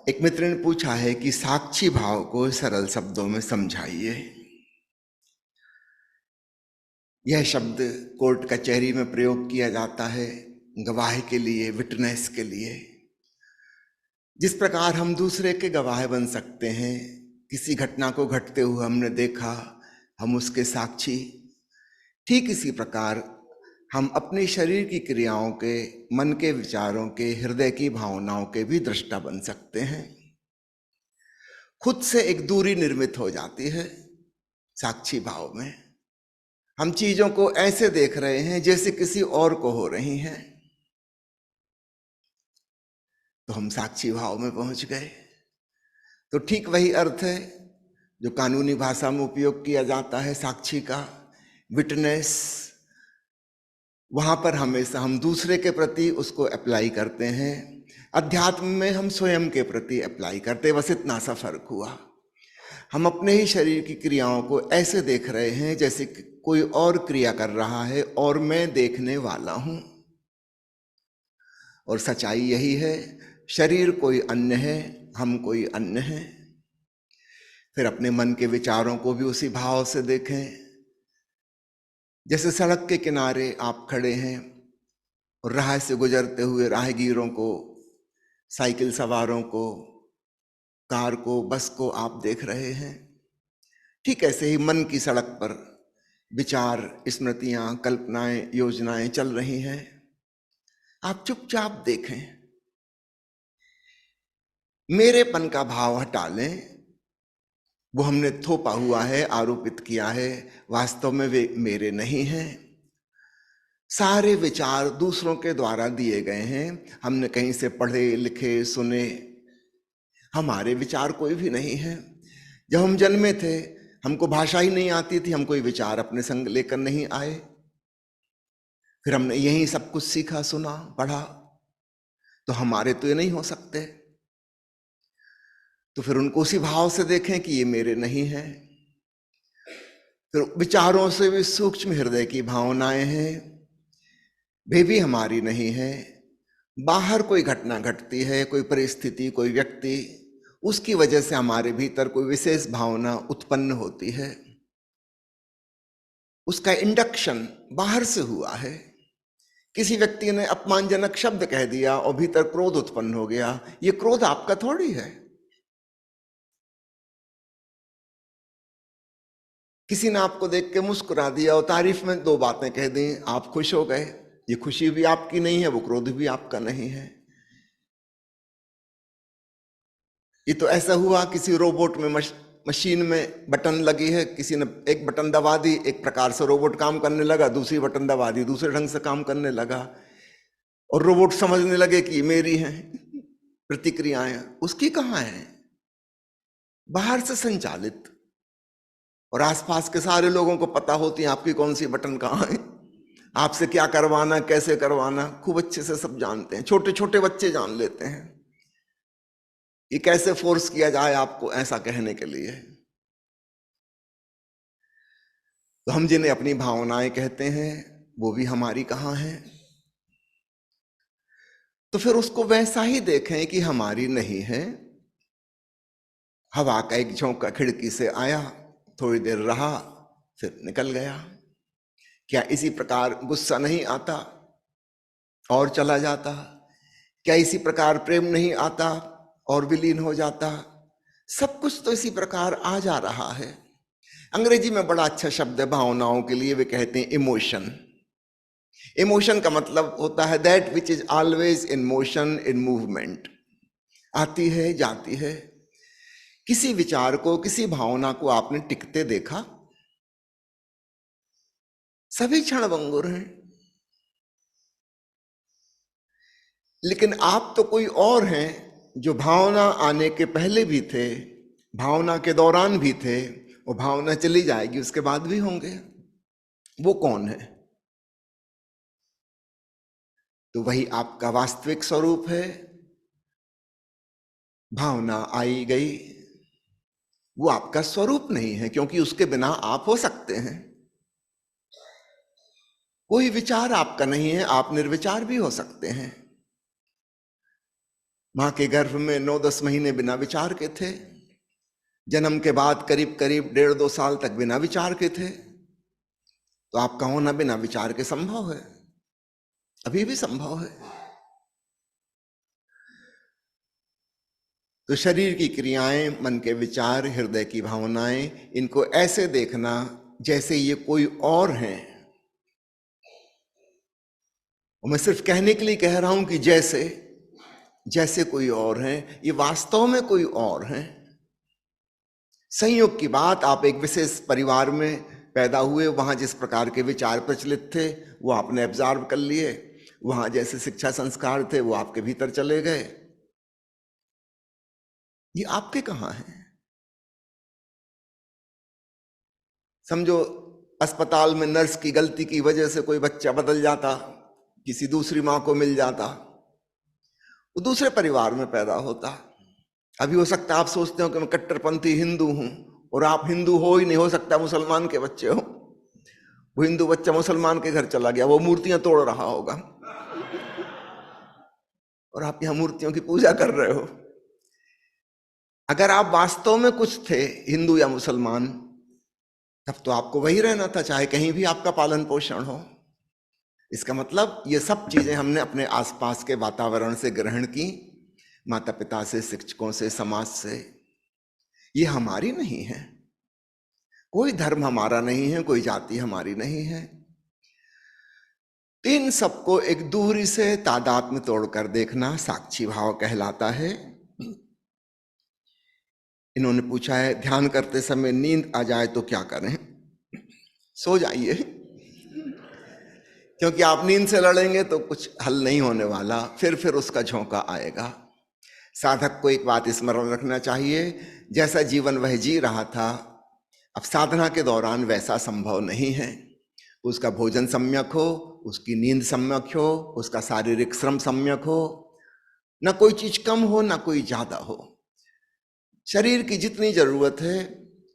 एक मित्र ने पूछा है कि साक्षी भाव को सरल शब्दों में समझाइए। यह शब्द कोर्ट कचहरी में प्रयोग किया जाता है गवाह के लिए, विटनेस के लिए। जिस प्रकार हम दूसरे के गवाह बन सकते हैं, किसी घटना को घटते हुए हमने देखा, हम उसके साक्षी, ठीक इसी प्रकार हम अपने शरीर की क्रियाओं के, मन के विचारों के, हृदय की भावनाओं के भी दृष्टा बन सकते हैं। खुद से एक दूरी निर्मित हो जाती है साक्षी भाव में। हम चीजों को ऐसे देख रहे हैं जैसे किसी और को हो रही हैं, तो हम साक्षी भाव में पहुंच गए। तो ठीक वही अर्थ है जो कानूनी भाषा में उपयोग किया जाता है साक्षी का, विटनेस। वहां पर हमेशा हम दूसरे के प्रति उसको अप्लाई करते हैं, अध्यात्म में हम स्वयं के प्रति अप्लाई करते हैं। बस इतना सा फर्क हुआ। हम अपने ही शरीर की क्रियाओं को ऐसे देख रहे हैं जैसे कोई और क्रिया कर रहा है और मैं देखने वाला हूं। और सच्चाई यही है, शरीर कोई अन्य है, हम कोई अन्य है। फिर अपने मन के विचारों को भी उसी भाव से देखें। जैसे सड़क के किनारे आप खड़े हैं और राह से गुजरते हुए राहगीरों को, साइकिल सवारों को, कार को, बस को आप देख रहे हैं, ठीक ऐसे ही मन की सड़क पर विचार, स्मृतियां, कल्पनाएं, योजनाएं चल रही हैं। आप चुपचाप देखें, मेरेपन का भाव हटा लें। वो हमने थोपा हुआ है, आरोपित किया है, वास्तव में वे मेरे नहीं हैं। सारे विचार दूसरों के द्वारा दिए गए हैं, हमने कहीं से पढ़े, लिखे, सुने। हमारे विचार कोई भी नहीं है। जब हम जन्मे थे, हमको भाषा ही नहीं आती थी, हम कोई विचार अपने संग लेकर नहीं आए। फिर हमने यही सब कुछ सीखा, सुना, पढ़ा, तो हमारे तो ये नहीं हो सकते। तो फिर उनको उसी भाव से देखें कि ये मेरे नहीं है। फिर विचारों से भी सूक्ष्म हृदय की भावनाएं हैं, वे भी हमारी नहीं है। बाहर कोई घटना घटती है, कोई परिस्थिति, कोई व्यक्ति, उसकी वजह से हमारे भीतर कोई विशेष भावना उत्पन्न होती है। उसका इंडक्शन बाहर से हुआ है। किसी व्यक्ति ने अपमानजनक शब्द कह दिया और भीतर क्रोध उत्पन्न हो गया। ये क्रोध आपका थोड़ी है। किसी ने आपको देख के मुस्कुरा दिया और तारीफ में दो बातें कह दी, आप खुश हो गए। ये खुशी भी आपकी नहीं है, वो क्रोध भी आपका नहीं है। ये तो ऐसा हुआ किसी रोबोट में, मशीन में बटन लगी है, किसी ने एक बटन दबा दी, एक प्रकार से रोबोट काम करने लगा, दूसरी बटन दबा दी, दूसरे ढंग से काम करने लगा, और रोबोट समझने लगे कि मेरी हैं प्रतिक्रियाएं, उसकी कहाँ है? बाहर से संचालित। और आसपास के सारे लोगों को पता होती है आपकी कौन सी बटन कहाँ है, आपसे क्या करवाना, कैसे करवाना, खूब अच्छे से सब जानते हैं। छोटे छोटे बच्चे जान लेते हैं कि कैसे फोर्स किया जाए आपको ऐसा कहने के लिए। तो हम जिन्हें अपनी भावनाएं कहते हैं, वो भी हमारी कहाँ हैं? तो फिर उसको वैसा ही देखें कि हमारी नहीं है। हवा का एक झोंका खिड़की से आया, थोड़ी देर रहा, फिर निकल गया। क्या इसी प्रकार गुस्सा नहीं आता और चला जाता? क्या इसी प्रकार प्रेम नहीं आता और विलीन हो जाता? सब कुछ तो इसी प्रकार आ जा रहा है। अंग्रेजी में बड़ा अच्छा शब्द है भावनाओं के लिए, वे कहते हैं इमोशन। इमोशन का मतलब होता है that which is always in motion, in movement. आती है, जाती है। किसी विचार को, किसी भावना को आपने टिकते देखा? सभी क्षणभंगुर हैं। लेकिन आप तो कोई और हैं जो भावना आने के पहले भी थे, भावना के दौरान भी थे, वो भावना चली जाएगी उसके बाद भी होंगे। वो कौन है? तो वही आपका वास्तविक स्वरूप है। भावना आई गई, वो आपका स्वरूप नहीं है, क्योंकि उसके बिना आप हो सकते हैं। कोई विचार आपका नहीं है, आप निर्विचार भी हो सकते हैं। मां के गर्भ में 9-10 महीने बिना विचार के थे, जन्म के बाद करीब करीब 1.5-2 साल तक बिना विचार के थे। तो आपका होना बिना विचार के संभव है, अभी भी संभव है। तो शरीर की क्रियाएं, मन के विचार, हृदय की भावनाएं, इनको ऐसे देखना जैसे ये कोई और हैं। और मैं सिर्फ कहने के लिए कह रहा हूं कि जैसे कोई और हैं, ये वास्तव में कोई और हैं। संयोग की बात, आप एक विशेष परिवार में पैदा हुए, वहां जिस प्रकार के विचार प्रचलित थे वो आपने एब्जॉर्ब कर लिए, वहां जैसे शिक्षा संस्कार थे वो आपके भीतर चले गए। ये आपके कहां हैं? समझो अस्पताल में नर्स की गलती की वजह से कोई बच्चा बदल जाता, किसी दूसरी मां को मिल जाता, वो दूसरे परिवार में पैदा होता। अभी हो सकता है आप सोचते हो कि मैं कट्टरपंथी हिंदू हूं, और आप हिंदू हो ही नहीं, हो सकता मुसलमान के बच्चे हो। वो हिंदू बच्चा मुसलमान के घर चला गया, वो मूर्तियां तोड़ रहा होगा और आप यहां मूर्तियों की पूजा कर रहे हो। अगर आप वास्तव में कुछ थे, हिंदू या मुसलमान, तब तो आपको वही रहना था, चाहे कहीं भी आपका पालन पोषण हो। इसका मतलब ये सब चीजें हमने अपने आसपास के वातावरण से ग्रहण की, माता पिता से, शिक्षकों से, समाज से। ये हमारी नहीं है, कोई धर्म हमारा नहीं है, कोई जाति हमारी नहीं है। इन सबको एक दूरी से तादात्म्य तोड़कर देखना साक्षी भाव कहलाता है। इन्होंने पूछा है, ध्यान करते समय नींद आ जाए तो क्या करें? सो जाइए, क्योंकि आप नींद से लड़ेंगे तो कुछ हल नहीं होने वाला, फिर उसका झोंका आएगा। साधक को एक बात स्मरण रखना चाहिए, जैसा जीवन वह जी रहा था, अब साधना के दौरान वैसा संभव नहीं है। उसका भोजन सम्यक हो, उसकी नींद सम्यक हो, उसका शारीरिक श्रम सम्यक हो, ना कोई चीज कम हो ना कोई ज्यादा हो। शरीर की जितनी जरूरत है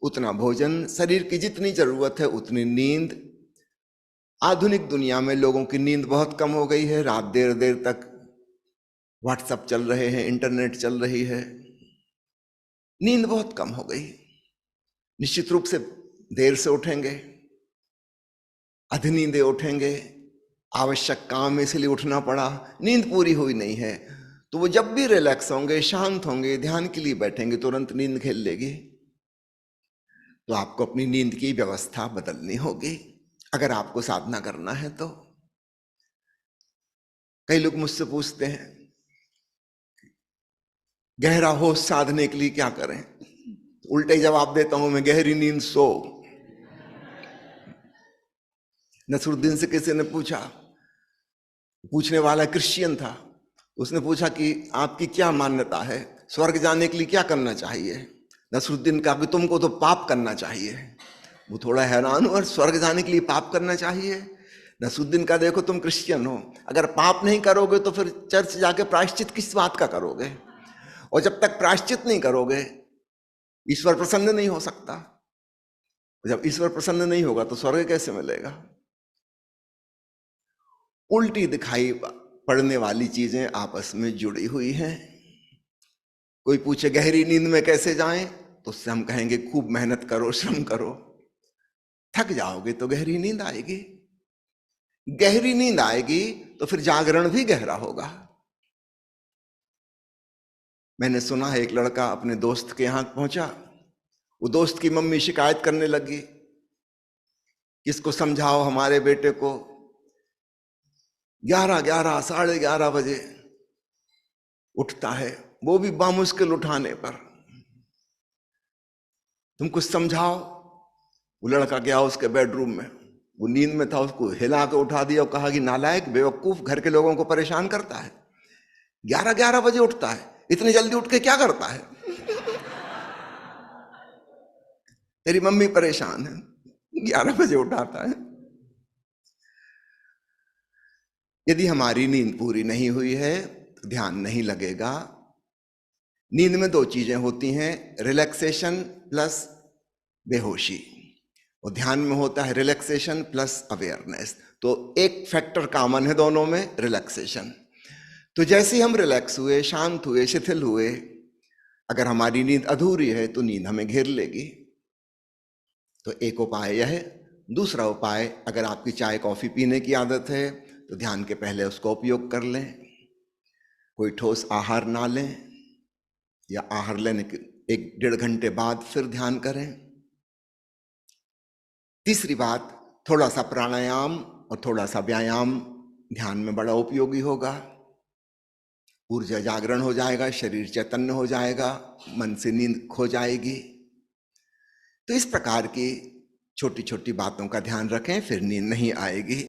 उतना भोजन, शरीर की जितनी जरूरत है उतनी नींद। आधुनिक दुनिया में लोगों की नींद बहुत कम हो गई है, रात देर देर तक व्हाट्सएप चल रहे हैं, इंटरनेट चल रही है, नींद बहुत कम हो गई। निश्चित रूप से देर से उठेंगे, अधनींदे उठेंगे, आवश्यक काम में इसलिए उठना पड़ा, नींद पूरी हुई नहीं है। तो वो जब भी रिलैक्स होंगे, शांत होंगे, ध्यान के लिए बैठेंगे, तुरंत नींद खेल लेगी। तो आपको अपनी नींद की व्यवस्था बदलनी होगी अगर आपको साधना करना है तो। कई लोग मुझसे पूछते हैं, गहरा होश साधने के लिए क्या करें? उल्टे जवाब देता हूं मैं, गहरी नींद सो। नसरुद्दीन से किसी ने पूछा, पूछने वाला क्रिश्चियन था, उसने पूछा कि आपकी क्या मान्यता है, स्वर्ग जाने के लिए क्या करना चाहिए? नसरुद्दीन कहा कि तुमको तो पाप करना चाहिए। वो थोड़ा हैरान हुआ, स्वर्ग जाने के लिए पाप करना चाहिए? नसरुद्दीन का, देखो तुम क्रिश्चियन हो, अगर पाप नहीं करोगे तो फिर चर्च जाके प्रायश्चित किस बात का करोगे? और जब तक प्रायश्चित नहीं करोगे ईश्वर प्रसन्न नहीं हो सकता। जब ईश्वर प्रसन्न नहीं होगा तो स्वर्ग कैसे मिलेगा? उल्टी दिखाई पड़ने वाली चीजें आपस में जुड़ी हुई हैं। कोई पूछे गहरी नींद में कैसे जाएं, तो उससे हम कहेंगे खूब मेहनत करो, श्रम करो। थक जाओगे तो गहरी नींद आएगी, गहरी नींद आएगी तो फिर जागरण भी गहरा होगा। मैंने सुना है एक लड़का अपने दोस्त के यहां पहुंचा, वो दोस्त की मम्मी शिकायत करने लगी, किसको समझाओ हमारे बेटे को 11 साढ़े 11 बजे उठता है, वो भी बामुश्किल उठाने पर, तुम कुछ समझाओ। वो लड़का गया उसके बेडरूम में, वो नींद में था, उसको हिला के उठा दिया और कहा कि नालायक, बेवकूफ, घर के लोगों को परेशान करता है, 11 बजे उठता है, इतनी जल्दी उठ के क्या करता है? तेरी मम्मी परेशान है, 11 बजे उठाता है। यदि हमारी नींद पूरी नहीं हुई है तो ध्यान नहीं लगेगा। नींद में 2 चीजें होती हैं, रिलैक्सेशन प्लस बेहोशी, और ध्यान में होता है रिलैक्सेशन प्लस अवेयरनेस। तो एक फैक्टर कॉमन है दोनों में, रिलैक्सेशन। तो जैसे ही हम रिलैक्स हुए, शांत हुए, शिथिल हुए, अगर हमारी नींद अधूरी है तो नींद हमें घेर लेगी। तो एक उपाय यह है। दूसरा उपाय, अगर आपकी चाय कॉफी पीने की आदत है तो ध्यान के पहले उसका उपयोग कर लें, कोई ठोस आहार ना लें, या आहार लेने के 1-1.5 घंटे बाद फिर ध्यान करें। तीसरी बात, थोड़ा सा प्राणायाम और थोड़ा सा व्यायाम ध्यान में बड़ा उपयोगी होगा। ऊर्जा जागरण हो जाएगा, शरीर चैतन्य हो जाएगा, मन से नींद खो जाएगी। तो इस प्रकार की छोटी छोटी बातों का ध्यान रखें, फिर नींद नहीं आएगी।